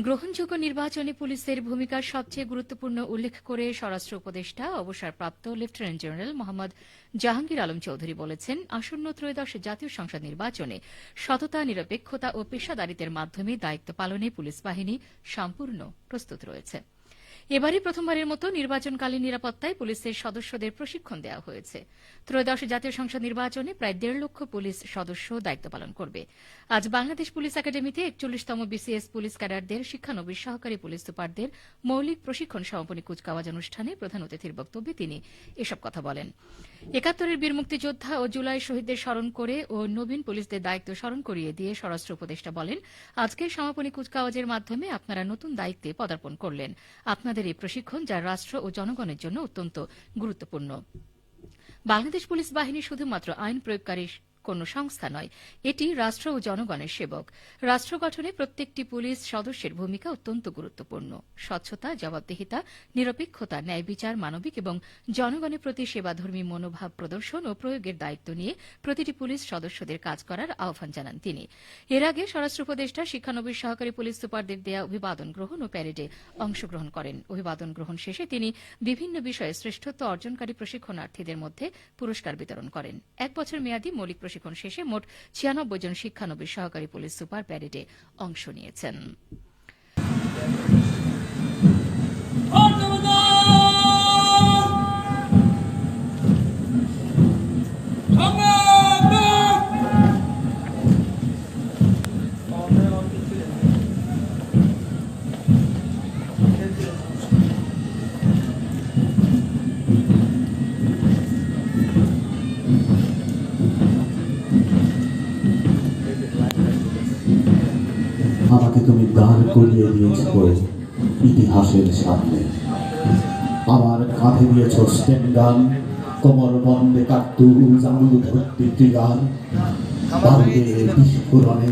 গ্রহণযোগ্য নির্বাচনে পুলিশের ভূমিকার সবচেয়ে গুরুত্বপূর্ণ উল্লেখ করে স্বরাষ্ট্র উপদেষ্টা অবসরপ্রাপ্ত লেফটেন্যান্ট জেনারেল মোহাম্মদ জাহাঙ্গীর আলম চৌধুরী বলেছেন, আসন্ন ত্রয়োদশ জাতীয় সংসদ নির্বাচনে সততা, নিরপেক্ষতা ও পেশাদারিত্বের মাধ্যমে দায়িত্ব পালনে পুলিশ বাহিনী সম্পূর্ণ প্রস্তুত রয়েছে। এবারই প্রথমবারের মতো নির্বাচনকালীন নিরাপত্তায় পুলিশের সদস্যদের প্রশিক্ষণ দেওয়া হয়েছে। ত্রয়োদশ জাতীয় সংসদ নির্বাচনে প্রায় 1.5 লক্ষ পুলিশ সদস্য দায়িত্ব পালন করবে। আজ বাংলাদেশ পুলিশ একাডেমিতে 41তম বিসিএস পুলিশ ক্যাডারদের শিক্ষানবিশ সহকারী পুলিশ সুপারদের মৌলিক প্রশিক্ষণ সমাপনী কুচকাওয়াজ অনুষ্ঠানে প্রধান অতিথির বক্তব্যে তিনি এসব কথা বলেন। ৭১-এর বীর মুক্তিযোদ্ধা ও জুলাই শহীদদের স্মরণ করে ও নবীন পুলিশদের দায়িত্ব স্মরণ করিয়ে দিয়ে স্বরাষ্ট্র উপদেষ্টা বলেন, আজকের সমাপনী কুচকাওয়াজের মাধ্যমে আপনারা নতুন দায়িত্বে পদার্পণ করলেন। আপনাদের এই প্রশিক্ষণ যা রাষ্ট্র ও জনগণের জন্য অত্যন্ত গুরুত্বপূর্ণ। বাংলাদেশ পুলিশ বাহিনী শুধুমাত্র আইন প্রয়োগকারী কোন সংস্থা নয়, এটি রাষ্ট্র ও জনগণের সেবক। রাষ্ট্র গঠনে প্রত্যেকটি পুলিশ সদস্যের ভূমিকা অত্যন্ত গুরুত্বপূর্ণ। স্বচ্ছতা, জবাবদিহিতা, নিরপেক্ষতা, ন্যায় বিচার, মানবিক এবং জনগণের প্রতি সেবাধর্মী মনোভাব প্রদর্শন ও প্রয়োগের দায়িত্ব নিয়ে প্রতিটি পুলিশ সদস্যদের কাজ করার আহ্বান জানান তিনি। এর আগে স্বরাষ্ট্র উপদেষ্টা শিক্ষানবিশ সহকারী পুলিশ সুপারদের দেয়া অভিবাদন গ্রহণ ও প্যারেডে অংশগ্রহণ করেন। অভিবাদন গ্রহণ শেষে তিনি বিভিন্ন বিষয়ে শ্রেষ্ঠত্ব অর্জনকারী প্রশিক্ষণার্থীদের মধ্যে পুরস্কার বিতরণ করেন। 1 বছর মেয়াদী মৌলিক প্রশিক্ষণ শেষে মোট 96 জন শিক্ষানবিশ সহকারী পুলিশ সুপার প্যারেডে অংশ নিয়েছেন। আমাকে তুমি দাঁড় করিয়ে দিয়েছ ইতিহাসের সামনে, আমার কাঁধে দিয়েছ স্টেনগান, কোমর বন্ধে কার্তুজ, আঙুল ভর্তি ট্রিগার, বারুদে বিস্ফোরণে